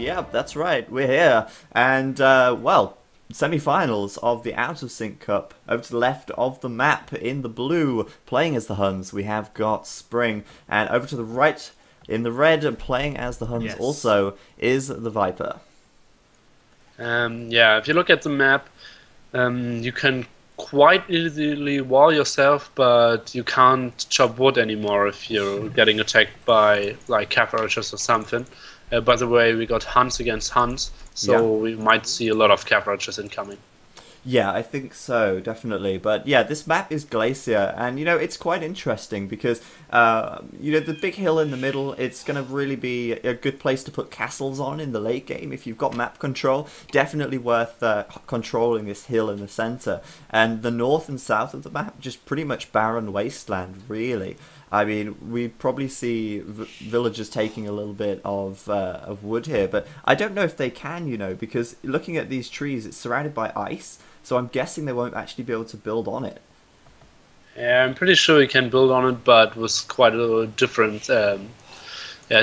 Yep, that's right. We're here. And, well, semi-finals of the Out of Sync Cup. Over to the left of the map in the blue, playing as the Huns, we have got Spring. And over to the right in the red, playing as the Huns also, is the Viper. Yeah, if you look at the map, you can quite easily wall yourself, but you can't chop wood anymore if you're getting attacked by like cav archers or something. By the way, we got Huns against Huns, so we might see a lot of cav archers incoming. Yeah, I think so, definitely. But yeah, this map is Glacier, and you know, it's quite interesting because you know, the big hill in the middle, it's going to really be a good place to put castles on in the late game. If you've got map control, definitely worth controlling this hill in the center. And the north and south of the map, just pretty much barren wasteland, really. I mean, we probably see villagers taking a little bit of wood here, but I don't know if they can, you know, because looking at these trees, it's surrounded by ice, so I'm guessing they won't actually be able to build on it. Yeah, I'm pretty sure you can build on it, but with quite a different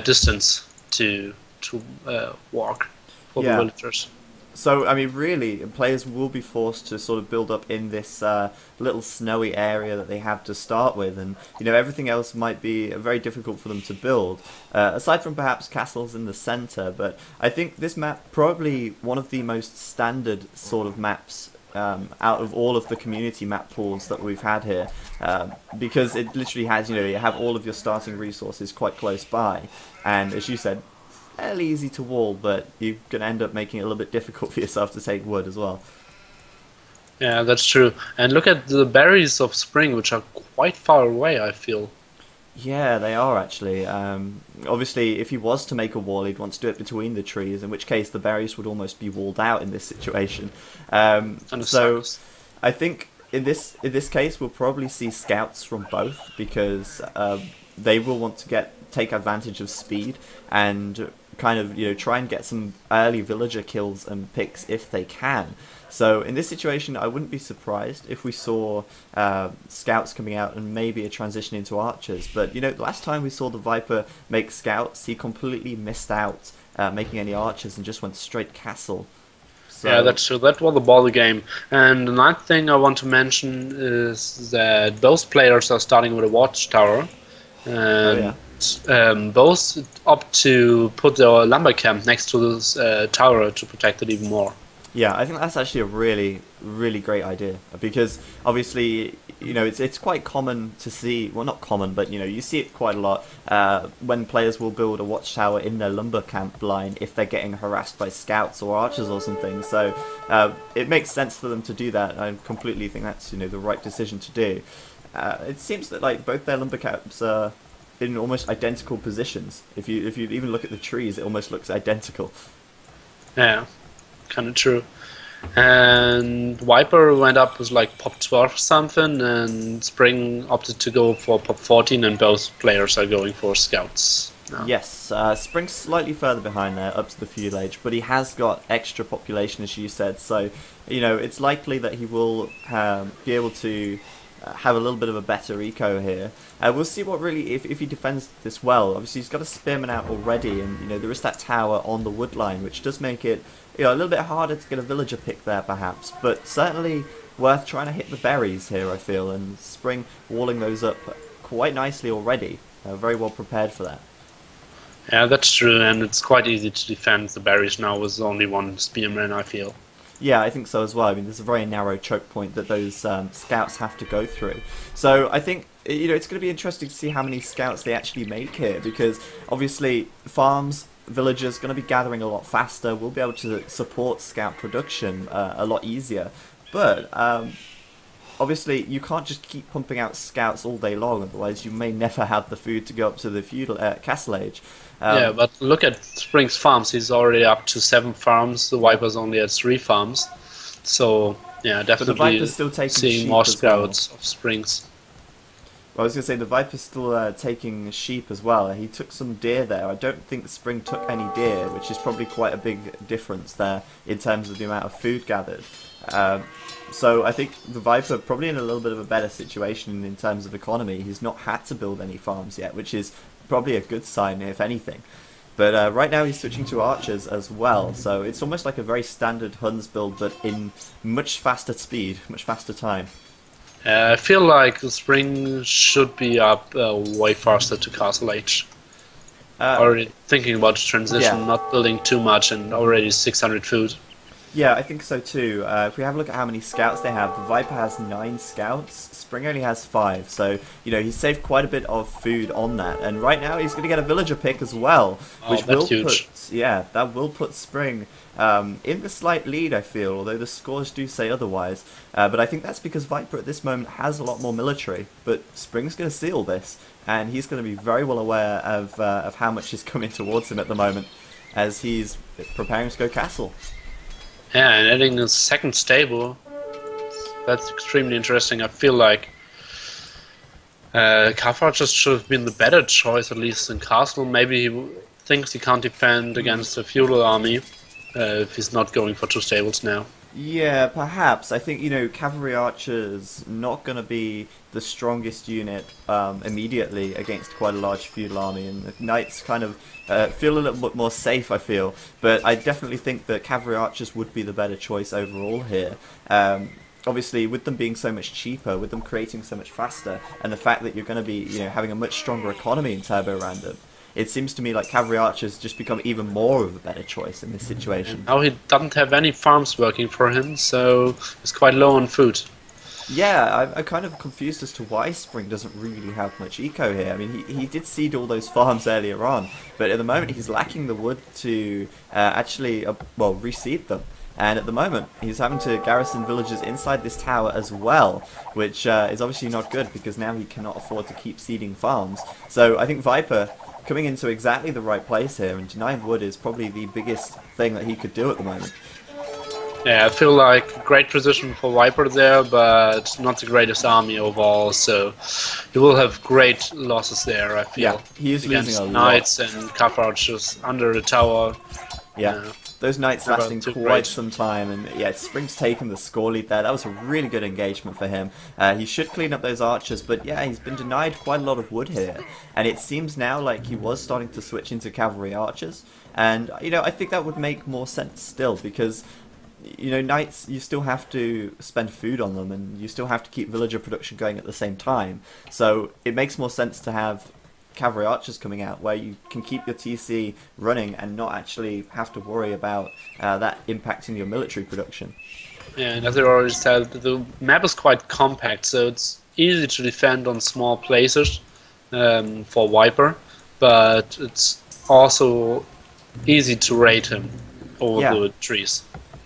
distance to walk for the villagers. So, I mean, really, players will be forced to sort of build up in this little snowy area that they have to start with, and, you know, everything else might be very difficult for them to build, aside from perhaps castles in the centre. But I think this map, probably one of the most standard sort of maps out of all of the community map pools that we've had here, because it literally has, you know, you have all of your starting resources quite close by, and as you said, fairly easy to wall, but you're going to end up making it a little bit difficult for yourself to take wood as well. Yeah, that's true. And look at the berries of Spring, which are quite far away, I feel. Yeah, they are actually. Obviously, if he was to make a wall, he'd want to do it between the trees, in which case the berries would almost be walled out in this situation. So I think in this case, we'll probably see scouts from both, because they will want to take advantage of speed and kind of, you know, try and get some early villager kills and picks if they can. So in this situation, I wouldn't be surprised if we saw scouts coming out and maybe a transition into archers. But, you know, the last time we saw the Viper make scouts, he completely missed out making any archers and just went straight castle. So, yeah, that's true. That was the ball game. And another thing I want to mention is that those players are starting with a watchtower. And both opt to put their lumber camp next to this tower to protect it even more. Yeah, I think that's actually a really, really great idea, because obviously, you know, it's quite common to see, well, not common, but, you know, you see it quite a lot when players will build a watchtower in their lumber camp line if they're getting harassed by scouts or archers or something. So it makes sense for them to do that. I completely think that's, you know, the right decision to do. It seems that like both their lumber camps are in almost identical positions. If you even look at the trees, it almost looks identical. Yeah, kind of true. And Viper went up with like pop 12 or something, and Spring opted to go for pop 14, and both players are going for scouts now. Yes, Spring's slightly further behind there, up to the feudal age, but he has got extra population, as you said, so, you know, it's likely that he will be able to have a little bit of a better eco here. We'll see what really, if he defends this well. Obviously, he's got a spearman out already, and, you know, there is that tower on the wood line, which does make it, you know, a little bit harder to get a villager pick there, perhaps, but certainly worth trying to hit the berries here, I feel, and Spring walling those up quite nicely already. Very well prepared for that. Yeah, that's true, and it's quite easy to defend the berries now with only one spearman, I feel. Yeah, I think so as well. I mean, there's a very narrow choke point that those scouts have to go through. So I think, you know, it's going to be interesting to see how many scouts they actually make here, because obviously farms, villagers, going to be gathering a lot faster. We'll be able to support scout production a lot easier. But obviously, you can't just keep pumping out scouts all day long, otherwise you may never have the food to go up to the feudal castle age. Yeah, but look at Spring's farms. He's already up to 7 farms. The Viper's only at 3 farms. So, yeah, definitely but the Viper's still taking seeing sheep more as well. scouts of Springs. Well, I was going to say, the Viper's still taking sheep as well. He took some deer there. I don't think Spring took any deer, which is probably quite a big difference there in terms of the amount of food gathered. So I think the Viper probably in a little bit of a better situation in terms of economy. He's not had to build any farms yet, which is probably a good sign, if anything. But right now he's switching to archers as well, so it's almost like a very standard Huns build, but in much faster speed, much faster time. I feel like Spring should be up way faster to Castle Age. Already thinking about the transition, not building too much, and already 600 food. Yeah, I think so too. If we have a look at how many scouts they have, the Viper has 9 scouts, Spring only has 5, so, you know, he's saved quite a bit of food on that, and right now he's going to get a villager pick as well, which will huge. that will put Spring in the slight lead, I feel, although the scores do say otherwise, but I think that's because Viper at this moment has a lot more military, but Spring's going to seal this, and he's going to be very well aware of how much is coming towards him at the moment, as he's preparing to go castle. Yeah, and adding a second stable, that's extremely interesting. I feel like Kafar just should have been the better choice, at least in castle. Maybe he thinks he can't defend against a feudal army if he's not going for 2 stables now. Yeah, perhaps. I think, you know, cavalry archers not going to be the strongest unit immediately against quite a large feudal army, and the knights kind of feel a little bit more safe, I feel. But I definitely think that cavalry archers would be the better choice overall here. Obviously, with them being so much cheaper, with them creating so much faster, and the fact that you're going to be, you know, having a much stronger economy in Turbo Random, it seems to me like cavalry archers just become even more of a better choice in this situation. And now he doesn't have any farms working for him, so he's quite low on food. Yeah, I'm kind of confused as to why Spring doesn't really have much eco here. I mean, he did seed all those farms earlier on, but at the moment he's lacking the wood to actually, well, reseed them. And at the moment, he's having to garrison villagers inside this tower as well, which is obviously not good because now he cannot afford to keep seeding farms. So I think Viper coming into exactly the right place here, and denying wood is probably the biggest thing that he could do at the moment. Yeah, I feel like great position for Viper there, but not the greatest army overall, so he will have great losses there, I feel. Yeah, he is losing a lot. Knights and Kafar just under the tower. Yeah, those knights lasting quite some time, and yeah, Spring's taken the score lead there. That was a really good engagement for him. He should clean up those archers, but yeah, he's been denied quite a lot of wood here, and it seems now like he was starting to switch into cavalry archers, and you know, I think that would make more sense still, because you know, knights, you still have to spend food on them, and you still have to keep villager production going at the same time, so it makes more sense to have cavalry archers coming out where you can keep your TC running and not actually have to worry about that impacting your military production. Yeah, and as I already said, the map is quite compact, so it's easy to defend on small places for Viper, but it's also easy to raid him over the trees.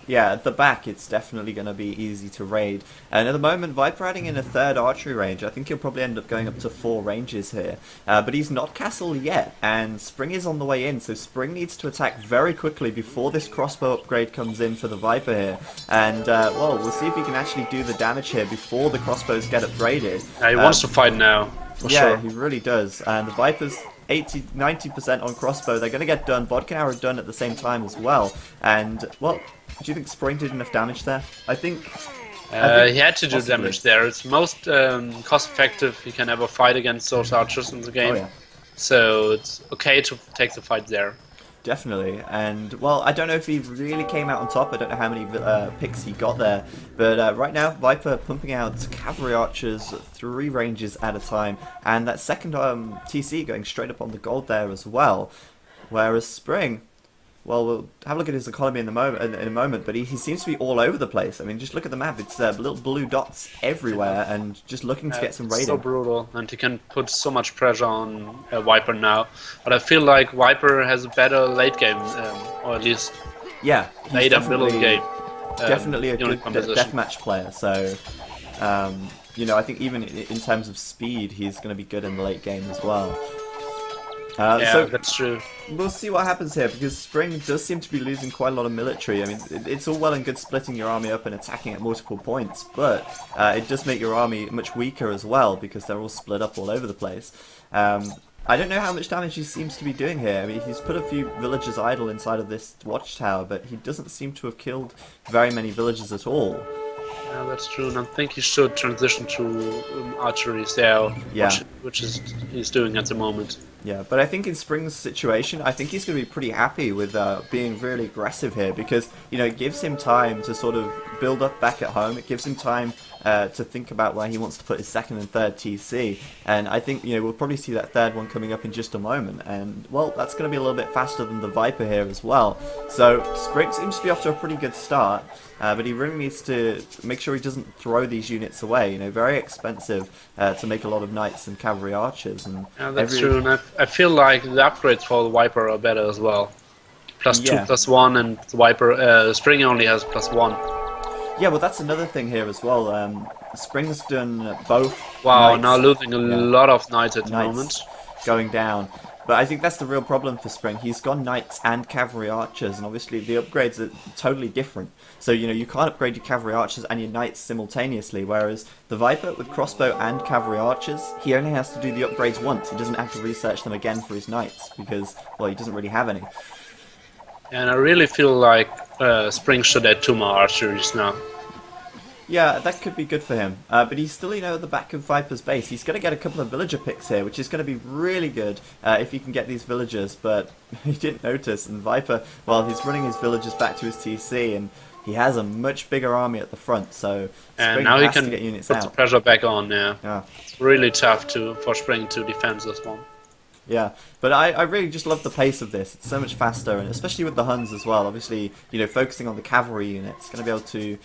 Yeah, at the back it's definitely going to be easy to raid. And at the moment, Viper adding in a 3rd archery range. I think he'll probably end up going up to 4 ranges here. But he's not castle yet, and Spring is on the way in, so Spring needs to attack very quickly before this crossbow upgrade comes in for the Viper here. And, well, we'll see if he can actually do the damage here before the crossbows get upgraded. He wants to fight now, for sure. He really does. And the Viper's 90% on crossbow. They're going to get done. Bodkin arrow done at the same time as well. And, well, do you think Spring did enough damage there? I think he had to do damage there. It's most cost effective he can ever fight against those archers in the game. So it's okay to take the fight there. Definitely, and well, I don't know if he really came out on top. I don't know how many picks he got there, but right now Viper pumping out cavalry archers 3 ranges at a time, and that second TC going straight up on the gold there as well. Whereas Spring, well, we'll have a look at his economy in a moment, but he seems to be all over the place. I mean, just look at the map. It's little blue dots everywhere, and just looking to get some raiding. So brutal, and he can put so much pressure on Viper now. But I feel like Viper has a better late game, or at least late and middle game. Definitely a good deathmatch player. So, you know, I think even in terms of speed, he's going to be good in the late game as well. So that's true. We'll see what happens here, because Spring does seem to be losing quite a lot of military. I mean, it's all well and good splitting your army up and attacking at multiple points, but it does make your army much weaker as well, because they're all split up all over the place. I don't know how much damage he seems to be doing here. I mean, he's put a few villagers idle inside of this watchtower, but he doesn't seem to have killed very many villagers at all. Yeah, that's true, and I think he should transition to archery there, Yeah. which is he's doing at the moment. Yeah, but I think in Spring's situation, I think he's going to be pretty happy with being really aggressive here because, you know, it gives him time to sort of build up back at home. It gives him time to think about where he wants to put his second and third TC. And I think, you know, we'll probably see that third one coming up in just a moment. And, well, that's going to be a little bit faster than the Viper here as well. So Spring seems to be off to a pretty good start. But he really needs to make sure he doesn't throw these units away. You know, very expensive to make a lot of knights and cavalry archers. And yeah, that's true. And I feel like the upgrades for the Viper are better as well. +2, +1, and the Viper Spring only has +1. Yeah, well, that's another thing here as well. Spring's done both. Wow, knights, now losing a lot of knights at the moment. Going down. But I think that's the real problem for Spring. He's gone knights and cavalry archers, and obviously the upgrades are totally different. So, you know, you can't upgrade your cavalry archers and your knights simultaneously, whereas the Viper with crossbow and cavalry archers, he only has to do the upgrades once. He doesn't have to research them again for his knights, because, well, he doesn't really have any. And I really feel like Spring should add 2 more archeries now. Yeah, that could be good for him. But he's still, you know, at the back of Viper's base. He's going to get a couple of villager picks here, which is going to be really good if he can get these villagers. But he didn't notice, and Viper, well, he's running his villagers back to his TC, and he has a much bigger army at the front, so and now he can get units put out. the pressure back on, Yeah. It's really tough for Spring to defend this one. Yeah, but I really just love the pace of this. It's so much faster, and especially with the Huns as well. Obviously, you know, focusing on the cavalry units, going to be able to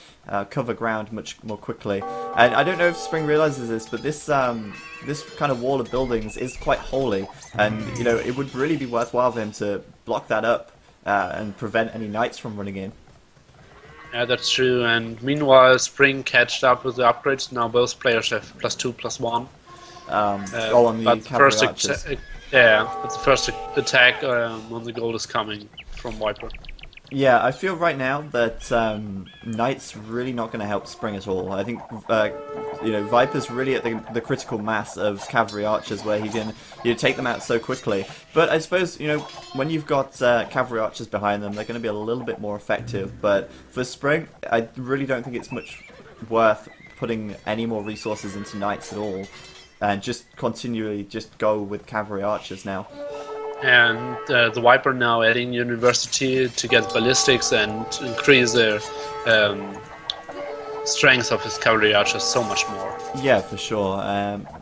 cover ground much more quickly. And I don't know if Spring realizes this, but this this kind of wall of buildings is quite holy, and you know, it would really be worthwhile for him to block that up and prevent any knights from running in. Yeah, that's true. And meanwhile, Spring catched up with the upgrades. Now both players have +2, +1. All on the cavalry archers. Yeah, but the first attack on the goal is coming from Viper. Yeah, I feel right now that Knight's really not going to help Spring at all. I think you know, Viper's really at the critical mass of cavalry archers where he can, you know, take them out so quickly. But I suppose, you know, when you've got cavalry archers behind them, they're going to be a little bit more effective. But for Spring, I really don't think it's much worth putting any more resources into Knights at all. And just continually just go with cavalry archers now. And the Viper now adding university to get ballistics and increase the strength of his cavalry archers so much more. Yeah, for sure.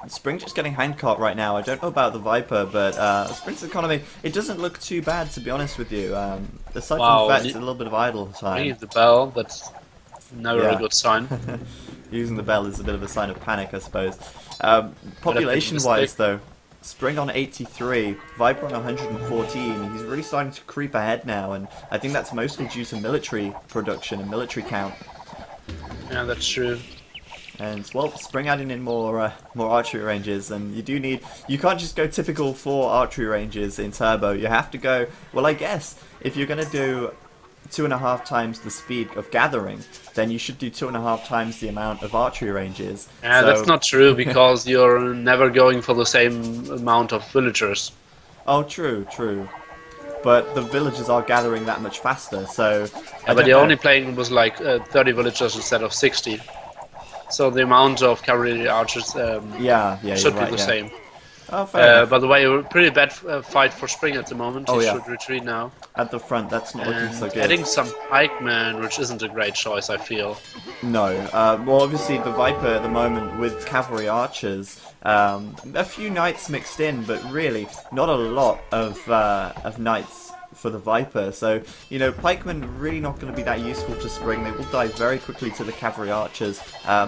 Spring just getting handcart right now. I don't know about the Viper, but Spring's economy, it doesn't look too bad, to be honest with you. Aside from the fact it's a little bit of idle time. Leave the bell, that's never a good sign. Using the bell is a bit of a sign of panic, I suppose. Population-wise, though, Spring on 83, Viper on 114. He's really starting to creep ahead now, and I think that's mostly due to military production and military count. Yeah, that's true. And, well, Spring adding in more archery ranges, and you can't just go typical 4 archery ranges in Turbo. You have to go, well, I guess, if you're going to do 2.5 times the speed of gathering, then you should do 2.5 times the amount of archery ranges. Yeah, that's not true, because you're never going for the same amount of villagers. Oh, true. But the villagers are gathering that much faster, so... Yeah, but you're only playing with like 30 villagers instead of 60. So the amount of cavalry archers should be the same. Oh, fair by the way, a pretty bad fight for Spring at the moment. He should retreat now. At the front, that's not looking so good. Adding some pikemen, which isn't a great choice, I feel. No. Well, obviously the Viper at the moment with cavalry archers, a few knights mixed in, but really not a lot of knights for the Viper. So, you know, pikemen really not going to be that useful to Spring. They will die very quickly to the cavalry archers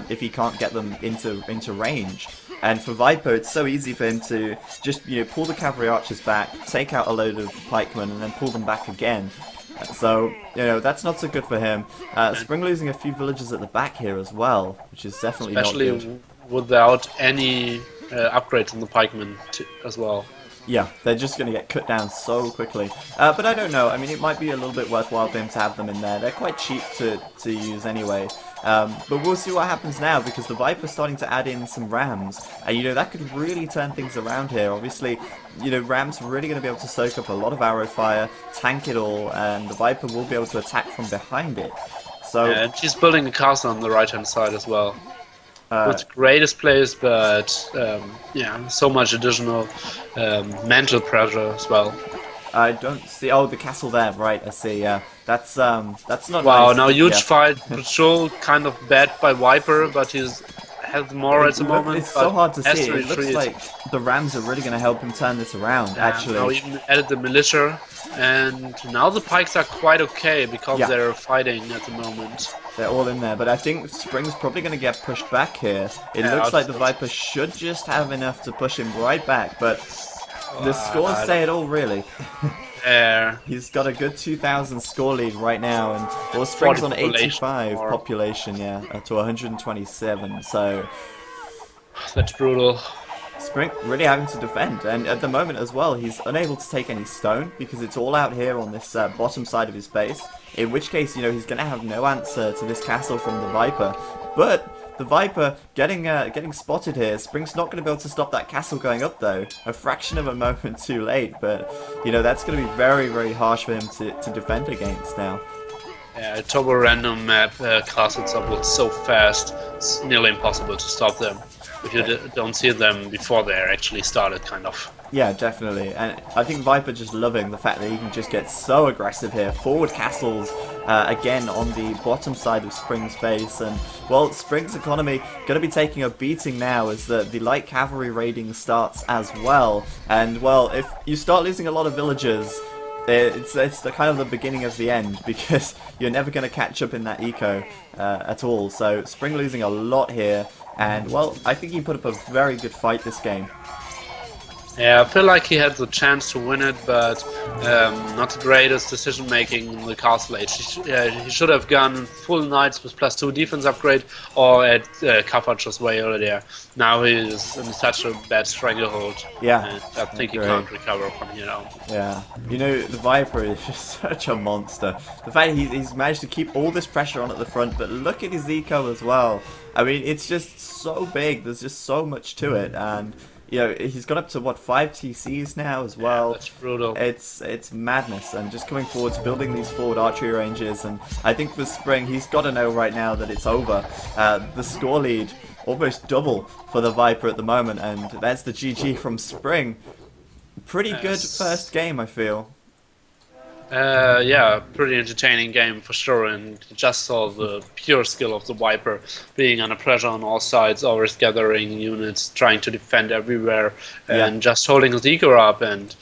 if he can't get them into range. And for Viper, it's so easy for him to just, you know, pull the cavalry archers back, take out a load of pikemen, and then pull them back again. So, you know, that's not so good for him. Spring losing a few villagers at the back here as well, which is definitely not good. Especially without any upgrades on the pikemen as well. Yeah, they're just going to get cut down so quickly. But I don't know. I mean, it might be a little bit worthwhile for him to have them in there. They're quite cheap to use anyway. But we'll see what happens now, because the Viper's starting to add in some rams. And, you know, that could really turn things around here. Obviously, you know, rams are really going to be able to soak up a lot of arrow fire, tank it all, and the Viper will be able to attack from behind it. So and he's building a castle on the right-hand side as well. Not the greatest place, but yeah, so much additional mental pressure as well. I don't see. Oh, the castle there, right? I see. Yeah, that's not Wow, nice. now huge Yeah. fight. Patrol kind of bad by Viper, but he's has more at the moment. It's so hard to see. It looks retreat. like the Rams are really going to help him turn this around. Actually, Now even added the militia, and now the pikes are quite okay because they're fighting at the moment. they're all in there, but I think Spring's probably going to get pushed back here. It looks like the Viper should just have enough to push him right back, but the scores say it all, really. He's got a good 2,000 score lead right now, and well, Spring's on 85 population, to 127. So that's brutal. Spring really having to defend, and at the moment as well, he's unable to take any stone because it's all out here on this bottom side of his base. In which case, you know, he's going to have no answer to this castle from the Viper. But the Viper getting spotted here. Spring's not going to be able to stop that castle going up though. A fraction of a moment too late, but you know that's going to be very, very harsh for him to defend against now. Yeah, turbo random map castles up so fast, it's nearly impossible to stop them. If you don't see them before they're actually started, kind of. Yeah, definitely. And I think Viper just loving the fact that he can just get so aggressive here. Forward castles, again, on the bottom side of Spring's base. And, well, Spring's economy going to be taking a beating now as the light cavalry raiding starts as well. And, well, if you start losing a lot of villagers, it's the kind of the beginning of the end, because you're never going to catch up in that eco at all. So Spring losing a lot here. And, well, I think he put up a very good fight this game. Yeah, I feel like he had the chance to win it, but not the greatest decision making in the castle age. He should have gone full knights with +2 defense upgrade, or at Carthag's way earlier. Now he's in such a bad stranglehold. Yeah, and I think he can't recover from here now. Yeah, you know, the Viper is just such a monster. The fact he's managed to keep all this pressure on at the front, but look at his eco as well. I mean, it's just so big. There's just so much to it, and you know, he's got up to what, 5 TCs now as well. Yeah, that's brutal. It's madness, and just coming forward to building these forward archery ranges, and I think for Spring, he's got to know right now that it's over. The score lead almost double for the Viper at the moment, and that's the GG from Spring. Pretty good first game, I feel. Yeah, pretty entertaining game for sure, and you just saw the pure skill of the Viper, being under pressure on all sides, always gathering units, trying to defend everywhere, and just holding his eco up, and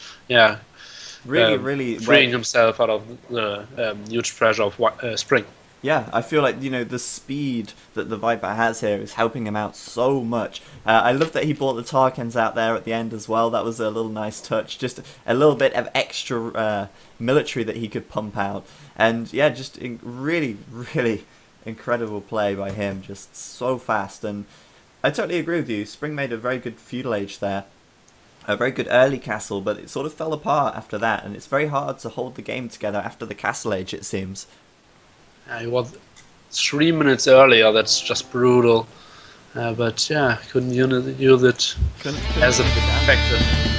really freeing himself out of the huge pressure of Spring. Yeah, I feel like, you know, the speed that the Viper has here is helping him out so much. I love that he brought the Tarkans out there at the end as well. That was a little nice touch. Just a little bit of extra military that he could pump out. And yeah, just really, really incredible play by him. Just so fast. And I totally agree with you. Spring made a very good feudal age there. A very good early castle, but it sort of fell apart after that. And it's very hard to hold the game together after the castle age, it seems. He was 3 minutes earlier, that's just brutal. But yeah, couldn't use it as expected.